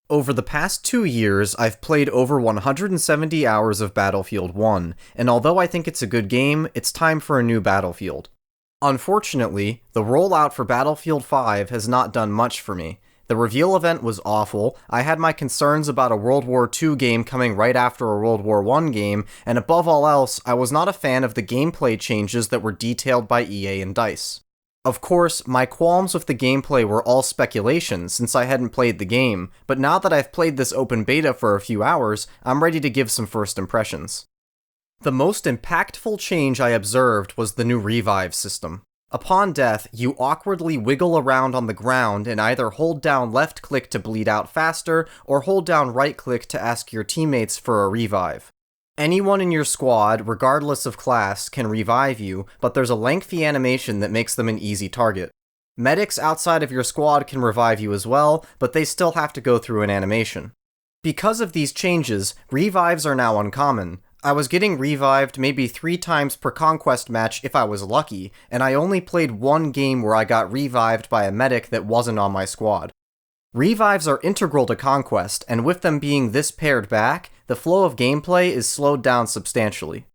Over the past 2 years, I've played over 170 hours of Battlefield 1, and although I think it's a good game, it's time for a new Battlefield. Unfortunately, the rollout for Battlefield 5 has not done much for me. The reveal event was awful, I had my concerns about a World War II game coming right after a World War I game, and above all else, I was not a fan of the gameplay changes that were detailed by EA and DICE. Of course, my qualms with the gameplay were all speculation since I hadn't played the game, but now that I've played this open beta for a few hours, I'm ready to give some first impressions. The most impactful change I observed was the new revive system. Upon death, you awkwardly wiggle around on the ground and either hold down left click to bleed out faster, or hold down right click to ask your teammates for a revive. Anyone in your squad, regardless of class, can revive you, but there's a lengthy animation that makes them an easy target. Medics outside of your squad can revive you as well, but they still have to go through an animation. Because of these changes, revives are now uncommon. I was getting revived maybe 3 times per conquest match if I was lucky, and I only played one game where I got revived by a medic that wasn't on my squad. Revives are integral to Conquest, and with them being this pared back, the flow of gameplay is slowed down substantially.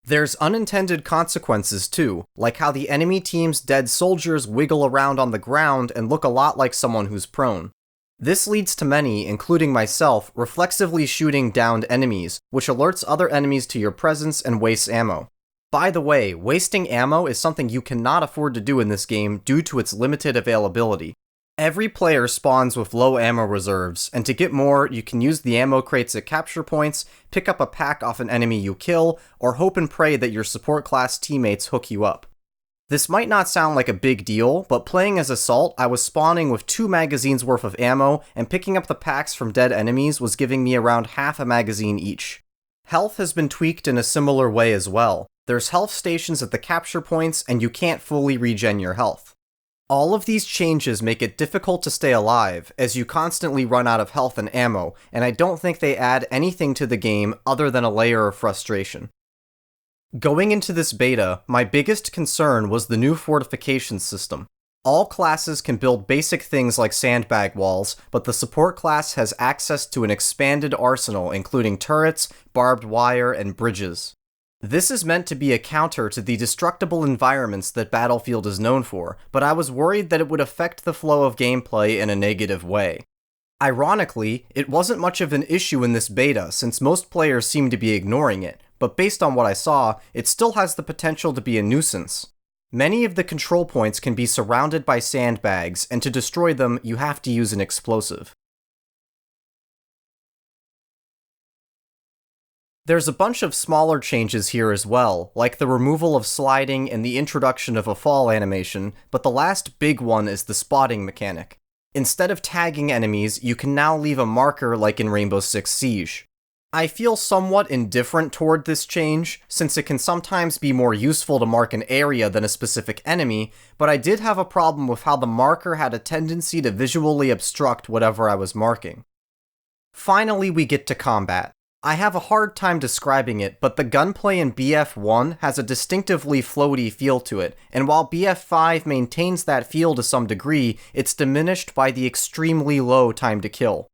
There's unintended consequences too, like how the enemy team's dead soldiers wiggle around on the ground and look a lot like someone who's prone. This leads to many, including myself, reflexively shooting downed enemies, which alerts other enemies to your presence and wastes ammo. By the way, wasting ammo is something you cannot afford to do in this game due to its limited availability. Every player spawns with low ammo reserves, and to get more, you can use the ammo crates at capture points, pick up a pack off an enemy you kill, or hope and pray that your support class teammates hook you up. This might not sound like a big deal, but playing as Assault, I was spawning with 2 magazines worth of ammo, and picking up the packs from dead enemies was giving me around half a magazine each. Health has been tweaked in a similar way as well. There's health stations at the capture points, and you can't fully regen your health. All of these changes make it difficult to stay alive, as you constantly run out of health and ammo, and I don't think they add anything to the game other than a layer of frustration. Going into this beta, my biggest concern was the new fortification system. All classes can build basic things like sandbag walls, but the support class has access to an expanded arsenal including turrets, barbed wire, and bridges. This is meant to be a counter to the destructible environments that Battlefield is known for, but I was worried that it would affect the flow of gameplay in a negative way. Ironically, it wasn't much of an issue in this beta since most players seem to be ignoring it, but based on what I saw, it still has the potential to be a nuisance. Many of the control points can be surrounded by sandbags, and to destroy them, you have to use an explosive. There's a bunch of smaller changes here as well, like the removal of sliding and the introduction of a fall animation, but the last big one is the spotting mechanic. Instead of tagging enemies, you can now leave a marker like in Rainbow Six Siege. I feel somewhat indifferent toward this change, since it can sometimes be more useful to mark an area than a specific enemy, but I did have a problem with how the marker had a tendency to visually obstruct whatever I was marking. Finally, we get to combat. I have a hard time describing it, but the gunplay in BF1 has a distinctively floaty feel to it, and while BF5 maintains that feel to some degree, it's diminished by the extremely low time to kill.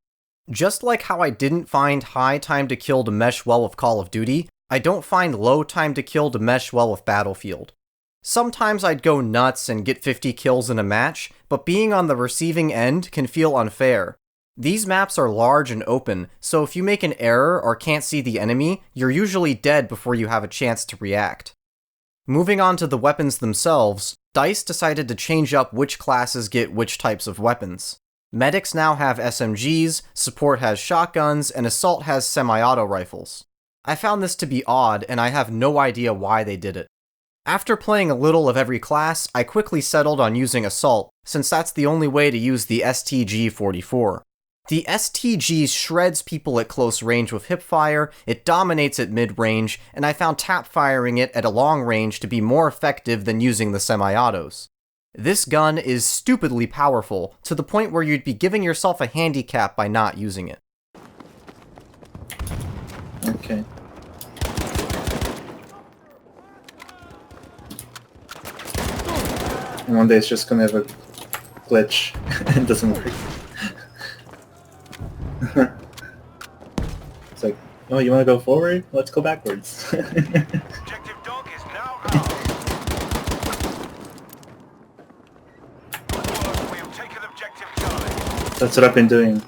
Just like how I didn't find high time to kill to mesh well with Call of Duty, I don't find low time to kill to mesh well with Battlefield. Sometimes I'd go nuts and get 50 kills in a match, but being on the receiving end can feel unfair. These maps are large and open, so if you make an error or can't see the enemy, you're usually dead before you have a chance to react. Moving on to the weapons themselves, DICE decided to change up which classes get which types of weapons. Medics now have SMGs, support has shotguns, and assault has semi-auto rifles. I found this to be odd, and I have no idea why they did it. After playing a little of every class, I quickly settled on using assault, since that's the only way to use the STG-44. The STG shreds people at close range with hipfire, it dominates at mid-range, and I found tap-firing it at a long range to be more effective than using the semi-autos. This gun is stupidly powerful, to the point where you'd be giving yourself a handicap by not using it. Okay. And one day it's just gonna have a glitch and it doesn't work. It's like, oh, you want to go forward? Let's go backwards. Objective dog is now ours. Good work, we have taken objective Charlie. That's what I've been doing.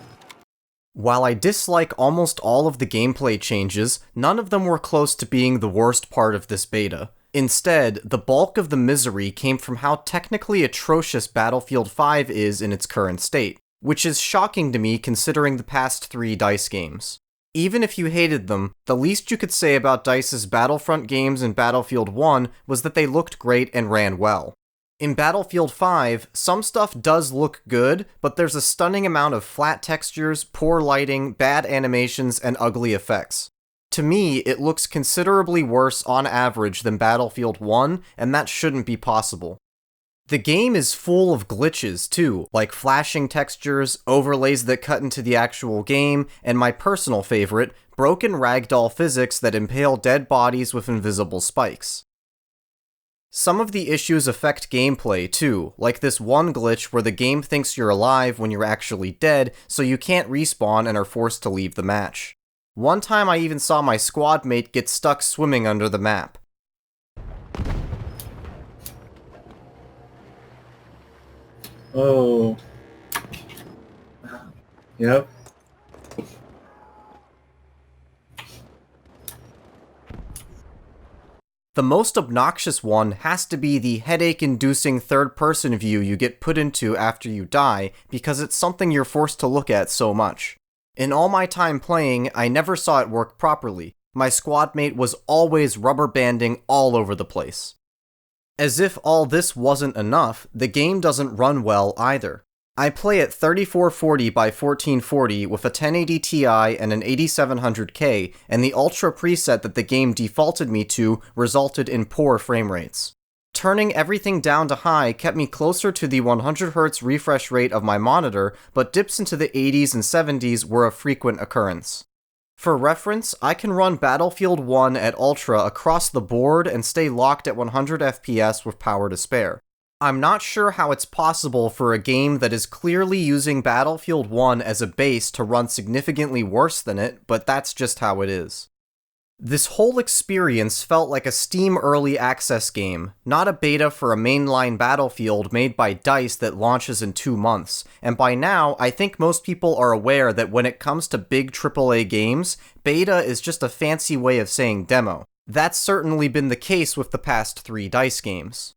While I dislike almost all of the gameplay changes, none of them were close to being the worst part of this beta. Instead, the bulk of the misery came from how technically atrocious Battlefield 5 is in its current state, which is shocking to me considering the past 3 DICE games. Even if you hated them, the least you could say about DICE's Battlefront games and Battlefield 1 was that they looked great and ran well. In Battlefield 5, some stuff does look good, but there's a stunning amount of flat textures, poor lighting, bad animations, and ugly effects. To me, it looks considerably worse on average than Battlefield 1, and that shouldn't be possible. The game is full of glitches too, like flashing textures, overlays that cut into the actual game, and my personal favorite, broken ragdoll physics that impale dead bodies with invisible spikes. Some of the issues affect gameplay too, like this one glitch where the game thinks you're alive when you're actually dead, so you can't respawn and are forced to leave the match. One time I even saw my squad mate get stuck swimming under the map. Oh. Yep. The most obnoxious one has to be the headache-inducing third-person view you get put into after you die, because it's something you're forced to look at so much. In all my time playing, I never saw it work properly. My squad mate was always rubber banding all over the place. As if all this wasn't enough, the game doesn't run well either. I play at 3440 by 1440 with a 1080 Ti and an 8700K, and the Ultra preset that the game defaulted me to resulted in poor frame rates. Turning everything down to high kept me closer to the 100Hz refresh rate of my monitor, but dips into the 80s and 70s were a frequent occurrence. For reference, I can run Battlefield 1 at Ultra across the board and stay locked at 100 FPS with power to spare. I'm not sure how it's possible for a game that is clearly using Battlefield 1 as a base to run significantly worse than it, but that's just how it is. This whole experience felt like a Steam Early Access game, not a beta for a mainline Battlefield made by DICE that launches in 2 months, and by now, I think most people are aware that when it comes to big AAA games, beta is just a fancy way of saying demo. That's certainly been the case with the past 3 DICE games.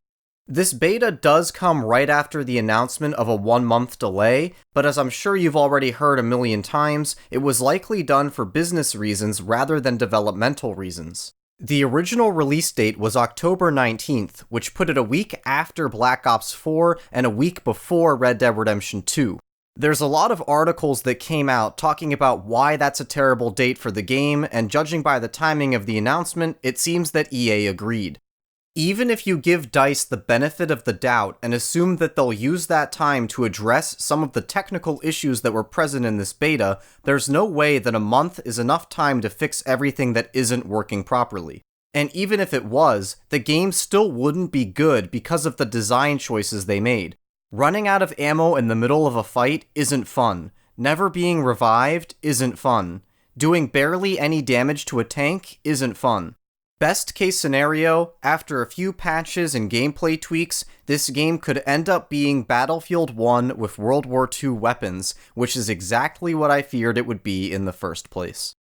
This beta does come right after the announcement of a 1-month delay, but as I'm sure you've already heard a million times, it was likely done for business reasons rather than developmental reasons. The original release date was October 19th, which put it a week after Black Ops 4 and a week before Red Dead Redemption 2. There's a lot of articles that came out talking about why that's a terrible date for the game, and judging by the timing of the announcement, it seems that EA agreed. Even if you give DICE the benefit of the doubt and assume that they'll use that time to address some of the technical issues that were present in this beta, there's no way that a month is enough time to fix everything that isn't working properly. And even if it was, the game still wouldn't be good because of the design choices they made. Running out of ammo in the middle of a fight isn't fun. Never being revived isn't fun. Doing barely any damage to a tank isn't fun. Best case scenario, after a few patches and gameplay tweaks, this game could end up being Battlefield 1 with World War II weapons, which is exactly what I feared it would be in the first place.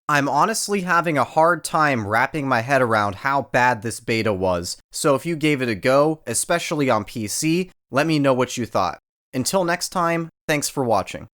I'm honestly having a hard time wrapping my head around how bad this beta was, so if you gave it a go, especially on PC, let me know what you thought. Until next time, thanks for watching.